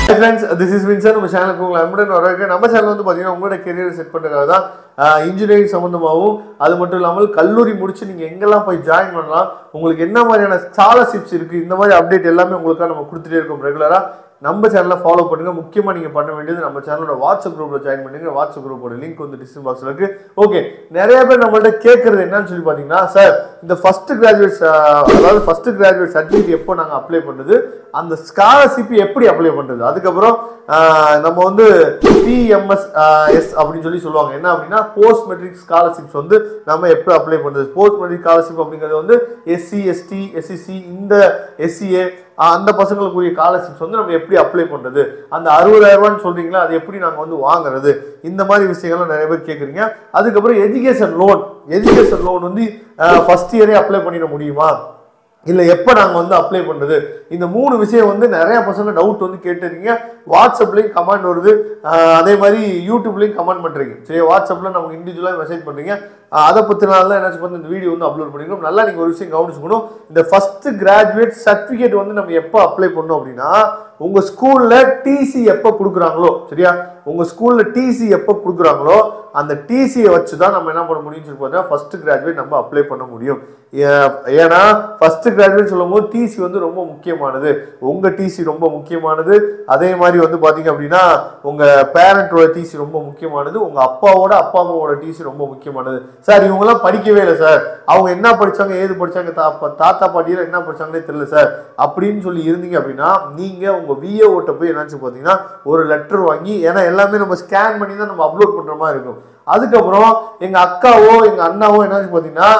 Hi friends, this is Vincent. நம்ம சேனலுக்கு உங்களை அன்புடன் வரவேற்கிறேன். நம்ம சேனல் வந்து பார்த்தீங்கன்னா உங்களோட கெரியர் செட் பண்ணுறதுக்காக தான் இன்ஜினியரிங் சம்மந்தமாகவும் அது மட்டும் இல்லாமல் கல்லூரி முடிச்சு நீங்கள் எங்கெல்லாம் போய் ஜாயின் பண்ணலாம், உங்களுக்கு என்ன மாதிரியான ஸ்காலர்ஷிப்ஸ் இருக்குது, இந்த மாதிரி அப்டேட் எல்லாமே உங்களுக்காக நம்ம கொடுத்துட்டே இருக்கோம் ரெகுலராக. நம்ம சேனலை ஃபாலோ பண்ணுங்க. முக்கியமாக நீங்கள் பண்ண வேண்டியது நம்ம சேனலோட வாட்ஸ்அப் குரூப்பில் ஜாயின் பண்ணுங்க. வாட்ஸ்அப் குரூப்போட லிங்க் வந்து டிஸ்கிரிப்ஷன் பாக்ஸில் இருக்கு. ஓகே, நிறைய பேர் நம்மள்ட்ட கேட்கறது என்னன்னு சொல்லி பார்த்தீங்கன்னா, சார் இந்த ஃபர்ஸ்ட் கிராஜுவேட் சர்டிஃபிகேட் எப்போ நாங்கள் அப்ளை பண்ணுறது, அந்த ஸ்காலர்ஷிப் எப்படி அப்ளை பண்ணுறது, அதுக்கப்புறம் நம்ம வந்து PMS அப்படின்னு சொல்லுவாங்க. என்ன அப்படின்னா போஸ்ட் மெட்ரிக் ஸ்காலர்ஷிப்ஸ் வந்து நம்ம எப்போ அப்ளை பண்ணுறது. போஸ்ட் மெட்ரிக் ஸ்காலர்ஷிப் அப்படிங்கிறது வந்து SC ST SCC இந்த SCA அந்த பசங்களுக்குரிய ஸ்காலர்ஷிப்ஸ் வந்து நம்ம எப்படி அப்ளை பண்ணுறது, அந்த 60,000 ரூபான்னு சொல்றீங்களா அது எப்படி நாங்கள் வந்து வாங்குறது, இந்த மாதிரி விஷயங்கள்லாம் நிறைய பேர் கேட்குறீங்க. அதுக்கப்புறம் எஜுகேஷன் லோன் வந்து ஃபர்ஸ்ட் இயரே அப்ளை பண்ணிட முடியுமா, இல்லை எப்போ நாங்கள் வந்து அப்ளை பண்ணுறது, இந்த 3 விஷயம் வந்து நிறைய பசங்க டவுட் வந்து கேட்டுருக்கீங்க. வாட்ஸ்அப்லேயும் கமெண்ட் வருது, அதே மாதிரி யூடியூப்லேயும் கமெண்ட் பண்ணுறீங்க. சரி, வாட்ஸ்அப்பில் நமக்கு இண்டிவிஜுவலாக மெசேஜ் பண்ணுறீங்க. அதை பற்றினால தான் என்ன பண்ணி இந்த வீடியோ வந்து அப்லோட் பண்ணிக்கணும். நல்லா நீங்கள் ஒரு விஷயம் கவனிச்சுக்கணும். இந்த ஃபர்ஸ்ட் கிராஜுவேட் சர்டிஃபிகேட் வந்து நம்ம எப்போ அப்ளை பண்ணோம் அப்படின்னா, உங்கள் ஸ்கூலில் டிசி எப்போ கொடுக்குறாங்களோ, சரியா, உங்கள் ஸ்கூலில் டிசி எப்போ கொடுக்குறாங்களோ அந்த டிசியை வச்சு தான் நம்ம என்ன பண்ண முடியும்னு சொல்லி பார்த்தீங்கன்னா ஃபர்ஸ்ட் கிராஜுவேட் நம்ம அப்ளை பண்ண முடியும். ஏன்னா ஃபர்ஸ்ட் கிராஜுவேட் சொல்லும் போது டிசி வந்து ரொம்ப முக்கியமானது. உங்கள் டிசி ரொம்ப முக்கியமானது. அதே மாதிரி வந்து பார்த்தீங்க அப்படின்னா உங்கள் பேரண்டோட டிசி ரொம்ப முக்கியமானது. உங்கள் அப்பா அம்மாவோட டிசி ரொம்ப முக்கியமானது. சார் இவங்கெல்லாம் படிக்கவே இல்லை சார், அவங்க என்ன படித்தாங்க ஏது படித்தாங்க தாத்தா பாட்டியில் என்ன படித்தாங்களே தெரியல சார் அப்படின்னு சொல்லி இருந்தீங்க அப்படின்னா, நீங்கள் உங்கள் VAO போய் என்னாச்சு பார்த்தீங்கன்னா ஒரு லெட்டர் வாங்கி, ஏன்னா எல்லாமே நம்ம ஸ்கேன் பண்ணி தான் நம்ம அப்லோட் பண்ணுற மாதிரி இருக்கும். அதுக்கப்புறம் எங்கள் அக்காவோ எங்கள் அண்ணாவோ என்னாச்சு பார்த்தீங்கன்னா,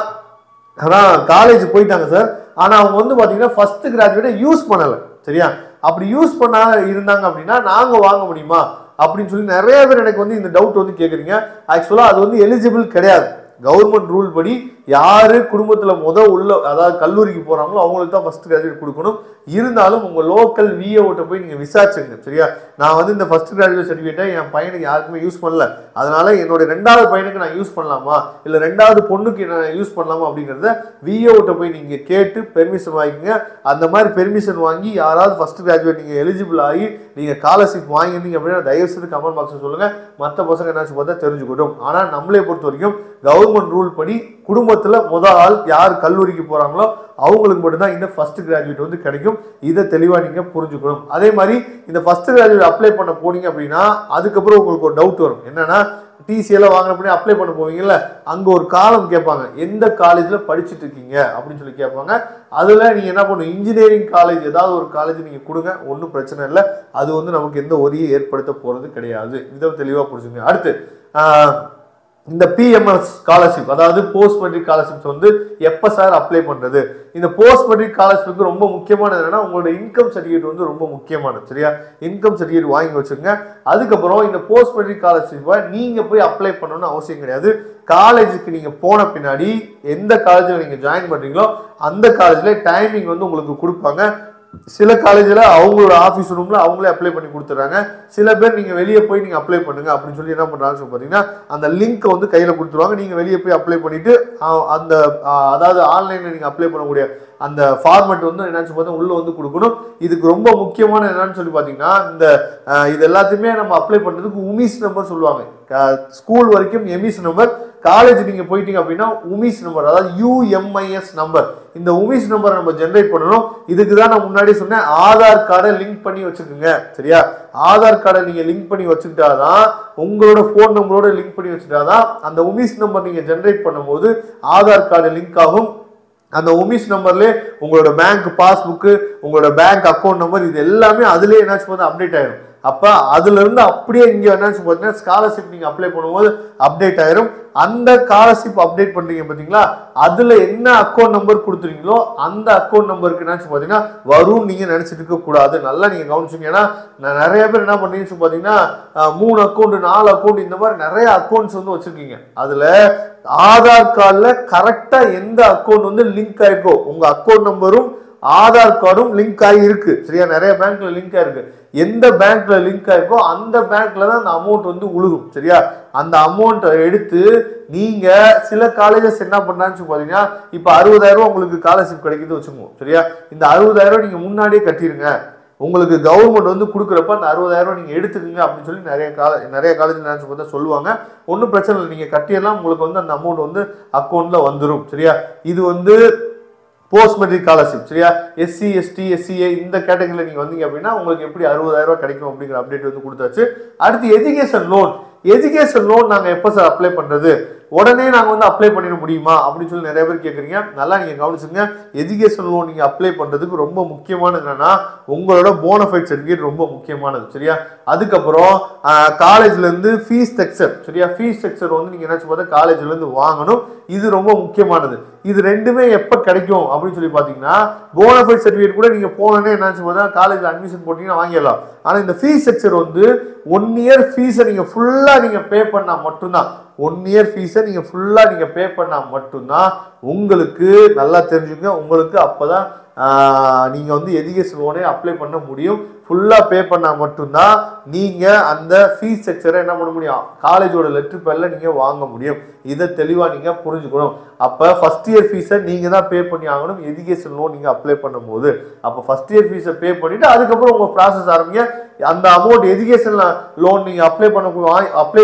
ஆனால் காலேஜ் போயிட்டாங்க சார், ஆனால் அவங்க வந்து பார்த்தீங்கன்னா ஃபர்ஸ்ட் கிராஜுவேட்டை யூஸ் பண்ணலை, சரியா, அப்படி யூஸ் பண்ண இருந்தாங்க அப்படின்னா நாங்கள் வாங்க முடியுமா அப்படின்னு சொல்லி நிறைய பேர் எனக்கு வந்து இந்த டவுட் வந்து கேட்குறீங்க. ஆக்சுவலாக அது வந்து எலிஜிபிள் கிடையாது. கவர்மெண்ட் ரூல் படி யாரு குடும்பத்தில் உள்ள அதாவது கல்லூரிக்கு போறாங்களோ அவங்களுக்கு தான் ஃபர்ஸ்ட் கிராஜுவேட் கொடுக்கணும். இருந்தாலும் உங்க லோக்கல் VAO போய் நீங்க விசாரிச்சுங்க, சரியா. நான் வந்து இந்த ஃபர்ஸ்ட் கிராஜுவேட் சர்டிஃபிகேட்டை என் பையனுக்கு யாருக்குமே யூஸ் பண்ணல, அதனால என்னோட 2வது பையனுக்கு நான் யூஸ் பண்ணலாமா இல்லை 2வது பொண்ணுக்கு நான் யூஸ் பண்ணலாமா அப்படிங்கிறத VAO போய் நீங்க கேட்டு பெர்மிஷன் வாங்கிக்கங்க. அந்த மாதிரி பெர்மிஷன் வாங்கி யாராவது ஃபர்ஸ்ட் கிராஜுவேட் நீங்க எலிஜிபிள் ஆகி நீங்க ஸ்காலர்ஷிப் வாங்கிருந்தீங்க அப்படின்னா தயவு செய்து கமெண்ட் பாக்ஸ் சொல்லுங்க. மற்ற பசங்க என்னாச்சு பார்த்தா தெரிஞ்சுக்கிட்டும். ஆனால் நம்மளே பொறுத்த வரைக்கும் கவர்மெண்ட் ரூல் படி குடும்பத்துல முதல் ஆள் யார் கல்லூரிக்கு போறாங்களோ அவங்களுக்கு மட்டும்தான் இந்த ஃபர்ஸ்ட் கிராஜுவேட் வந்து கிடைக்கும். இதை தெளிவா நீங்க புரிஞ்சுக்கணும். அதே மாதிரி இந்த ஃபர்ஸ்ட் கிராஜுவேட் அப்ளை பண்ண போனீங்க அப்படின்னா அதுக்கப்புறம் உங்களுக்கு ஒரு டவுட் வரும். என்னன்னா, டிசி எல்லாம் வாங்கினப்படி அப்ளை பண்ண போவீங்கல்ல, அங்க ஒரு காலம் கேட்பாங்க, எந்த காலேஜ்ல படிச்சுட்டு இருக்கீங்க அப்படின்னு சொல்லி கேட்பாங்க. அதுல நீங்க என்ன பண்ணும், இன்ஜினியரிங் காலேஜ் ஏதாவது ஒரு காலேஜ் நீங்க கொடுங்க, ஒன்றும் பிரச்சனை இல்லை. அது வந்து நமக்கு எந்த ஒரியை ஏற்படுத்த போறது கிடையாது. இதை தெளிவா புரிஞ்சுங்க. அடுத்து இந்த PMS ஸ்காலர்ஷிப் அதாவது போஸ்ட் மெட்ரிக் ஸ்காலர்ஷிப்ஸ் வந்து எப்போ சார் அப்ளை பண்ணுறது. இந்த போஸ்ட் மெட்ரிக் ஸ்காலர்ஷிப்புக்கு ரொம்ப முக்கியமானது என்னன்னா உங்களோட இன்கம் சர்டிஃபிகேட் வந்து ரொம்ப முக்கியமானது, சரியா. இன்கம் சர்டிஃபிகேட் வாங்கி வச்சுருங்க. அதுக்கப்புறம் இந்த போஸ்ட் மெட்ரிக் ஸ்காலர்ஷிப்பை நீங்கள் போய் அப்ளை பண்ணணும்னு அவசியம் கிடையாது. காலேஜுக்கு நீங்கள் போன பின்னாடி எந்த காலேஜில் நீங்கள் ஜாயின் பண்ணுறீங்களோ அந்த காலேஜில் டைமிங் வந்து உங்களுக்கு கொடுப்பாங்க. சில காலேஜில் அவங்களோட ஆஃபீஸ் ரூமில் அவங்களே அப்ளை பண்ணி கொடுத்துட்றாங்க. சில பேர் நீங்கள் வெளியே போய் நீங்கள் அப்ளை பண்ணுங்க அப்படின்னு சொல்லி என்ன பண்ணுறாங்கன்னு பார்த்தீங்கன்னா அந்த லிங்க்கை வந்து கையில் கொடுத்துருவாங்க. நீங்கள் வெளியே போய் அப்ளை பண்ணிவிட்டு அந்த அதாவது ஆன்லைனில் நீங்கள் அப்ளை பண்ணக்கூடிய அந்த ஃபார்மெட் வந்து என்னாச்சு பார்த்தா உள்ளே வந்து கொடுக்கணும். இதுக்கு ரொம்ப முக்கியமான என்னன்னு சொல்லி பார்த்தீங்கன்னா இந்த இது எல்லாத்தையுமே நம்ம அப்ளை பண்ணுறதுக்கு உமிஸ் நம்பர் சொல்லுவாங்க. ஸ்கூல் வரைக்கும் எமிஸ் நம்பர், காலேஜ் நீங்கள் போயிட்டீங்க அப்படின்னா உமிஸ் நம்பர், அதாவது UMIS நம்பர். இந்த உமிஸ் நம்பரை நம்ம ஜென்ரேட் பண்ணணும். இதுக்கு தான் நான் முன்னாடி சொன்னேன், ஆதார் கார்டை லிங்க் பண்ணி வச்சுக்கோங்க, சரியா. ஆதார் கார்டை நீங்கள் லிங்க் பண்ணி வச்சுக்கிட்டாதான், உங்களோட ஃபோன் நம்பரோட லிங்க் பண்ணி வச்சுக்கிட்டாதான் அந்த உமிஸ் நம்பர் நீங்கள் ஜென்ரேட் பண்ணும்போது ஆதார் கார்டு லிங்க் ஆகும். அந்த உமிஸ் நம்பர்லேயே உங்களோட பேங்க் பாஸ்புக்கு, உங்களோட பேங்க் அக்கௌண்ட் நம்பர், இது எல்லாமே அதுலேயே என்னாச்சு பார்த்தா அப்டேட் ஆயிடும். அப்போ அதுல இருந்து அப்படியே இங்கே என்னாச்சு பார்த்தீங்கன்னா ஸ்காலர்ஷிப் நீங்கள் அப்ளை பண்ணும்போது அப்டேட் ஆயிரும். அந்த ஸ்காலர்ஷிப் அப்டேட் பண்றீங்க பார்த்தீங்களா, அதுல என்ன அக்கௌண்ட் நம்பர் கொடுத்துறீங்களோ அந்த அக்கௌண்ட் நம்பருக்கு என்னாச்சு பார்த்தீங்கன்னா வரும். நீங்கள் நினச்சிட்டு இருக்கக்கூடாது, நல்லா நீங்கள் கவனிச்சுங்க. ஏன்னா நிறைய பேர் என்ன பண்ணீங்கன்னு பார்த்தீங்கன்னா 3 அக்கௌண்ட் 4 அக்கௌண்ட் இந்த மாதிரி நிறைய அக்கௌண்ட்ஸ் வந்து வச்சிருக்கீங்க. அதில் ஆதார் கார்டில் கரெக்டாக எந்த அக்கௌண்ட் வந்து லிங்க் ஆயிருக்கோ உங்கள் அக்கௌண்ட் நம்பரும் ஆதார் கார்டும் லிங்க் ஆகி இருக்கு, சரியா. நிறைய பேங்க்ல லிங்க் ஆயிருக்கு. எந்த பேங்க்ல லிங்க் ஆயிருக்கோ அந்த பேங்க்ல தான் அந்த அமௌண்ட் வந்து உழுகும், சரியா. அந்த அமௌண்ட்டை எடுத்து நீங்க சில காலேஜஸ் என்ன பண்றான்னு பாத்தீங்கன்னா, இப்ப 60,000 ரூபாய் உங்களுக்கு ஸ்காலர்ஷிப் கிடைக்குது வச்சுக்கோங்க, சரியா. இந்த 60,000 நீங்க முன்னாடியே கட்டிருங்க. உங்களுக்கு கவர்மெண்ட் வந்து கொடுக்குறப்ப அந்த 60,000 நீங்கள் எடுத்துக்கங்க அப்படின்னு சொல்லி நிறைய காலேஜ் நினைச்சு பார்த்தா சொல்லுவாங்க. ஒன்றும் பிரச்சனை இல்லை, நீங்கள் கட்டியெல்லாம் உங்களுக்கு வந்து அந்த அமௌண்ட் வந்து அக்கௌண்ட்டில் வந்துடும். சரியா? இது வந்து போஸ்ட் மெட்ரிக் ஸ்காலர்ஷிப். சரியா? எஸ்சி எஸ்டி எஸ்சிஏ இந்த கேட்டகரியில் நீங்கள் வந்தீங்க அப்படின்னா உங்களுக்கு எப்படி 60,000 கிடைக்கும் அப்படிங்கிற அப்டேட் வந்து கொடுத்தாச்சு. அடுத்து எஜுகேஷன் லோன். எஜுகேஷன் லோன் நாங்கள் எப்போ சார் அப்ளை பண்ணுறது, உடனே நாங்கள் வந்து அப்ளை பண்ணிட முடியுமா அப்படின்னு சொல்லி நிறைய பேர் கேட்குறீங்க. நல்லா நீங்கள் கவனிச்சுங்க. எஜுகேஷன் லோன் நீங்கள் அப்ளை பண்ணுறதுக்கு ரொம்ப முக்கியமானது என்னன்னா உங்களோட போனஃபைட் சர்டிஃபிகேட் ரொம்ப முக்கியமானது. சரியா? அதுக்கப்புறம் காலேஜ்லேருந்து ஃபீஸ் ஸ்ட்ரக்சர். சரியா? ஃபீஸ் ஸ்ட்ரக்சர் வந்து நீங்கள் என்னாச்சு பார்த்தா காலேஜ்லேருந்து வாங்கணும். இது ரொம்ப முக்கியமானது. இது ரெண்டுமே எப்போ கிடைக்கும் அப்படின்னு சொல்லி பார்த்தீங்கன்னா போனஃபைட் சர்டிஃபிகேட் கூட நீங்கள் போனோன்னே என்னாச்சு பார்த்தா காலேஜில் அட்மிஷன் போட்டிங்கன்னா வாங்கிடலாம். ஆனால் இந்த ஃபீஸ் ஸ்ட்ரக்சர் வந்து 1 இயர் ஃபீஸை நீங்கள் ஃபுல்லாக நீங்கள் பே பண்ணால் மட்டும்தான், 1 இயர் ஃபீஸை நீங்கள் ஃபுல்லாக நீங்கள் பே பண்ணால் மட்டும்தான் உங்களுக்கு, நல்லா தெரிஞ்சுங்க, உங்களுக்கு அப்போ தான் நீங்கள் வந்து எஜுகேஷன் லோனே அப்ளை பண்ண முடியும். ஃபுல்லாக பே பண்ணால் மட்டும்தான் நீங்கள் அந்த ஃபீஸ் ஸ்ட்ரக்சரை என்ன பண்ண முடியும், காலேஜோட லெட்டர் பேரில் நீங்கள் வாங்க முடியும். இதை தெளிவாக நீங்கள் புரிஞ்சுக்கணும். அப்போ ஃபஸ்ட் இயர் ஃபீஸை நீங்கள் தான் பே பண்ணி ஆகணும் எஜுகேஷன் லோன் நீங்கள் அப்ளை பண்ணும்போது. அப்போ ஃபஸ்ட் இயர் ஃபீஸை பே பண்ணிவிட்டு அதுக்கப்புறம் உங்கள் ப்ராசஸ் ஆரம்பிங்க. அந்த அமௌண்ட் எஜுகேஷன் லோன் நீங்கள் அப்ளை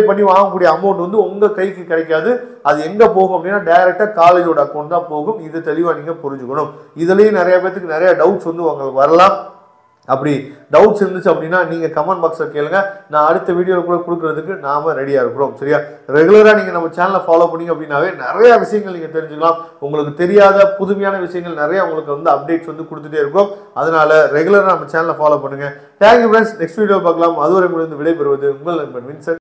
பண்ணி வாங்கக்கூடிய அமௌண்ட் வந்து உங்கள் கைக்கு கிடைக்காது. அது எங்கே போகும் அப்படின்னா டைரெக்டாக காலேஜோட அக்கௌண்ட் தான் போகும். இது தெளிவாக நீங்கள் புரிஞ்சுக்கணும். இதுலேயும் நிறைய பேருக்கு நிறைய டவுட்ஸ் வந்து உங்களுக்கு வரலாம். அப்படி டவுட்ஸ் இருந்துச்சு அப்படின்னா நீங்கள் கமெண்ட் பாக்ஸில் கேளுங்க. நான் அடுத்த வீடியோவில் கூட கொடுக்குறதுக்கு நாம் ரெடியாக இருக்கிறோம். சரியா? ரெகுலராக நீங்கள் நம்ம சேனலை ஃபாலோ பண்ணிங்க அப்படின்னாவே நிறைய விஷயங்கள் நீங்கள் தெரிஞ்சுக்கலாம். உங்களுக்கு தெரியாத புதுமையான விஷயங்கள் நிறைய உங்களுக்கு வந்து அப்டேட்ஸ் வந்து கொடுத்துட்டே இருக்கும். அதனால ரெகுலராக நம்ம சேனலை ஃபாலோ பண்ணுங்கள். Thank you friends. நெக்ஸ்ட் வீடியோ பார்க்கலாம். அதுவரை விடைபெறுவது உங்கள் நண்பன் வின்சென்ட்.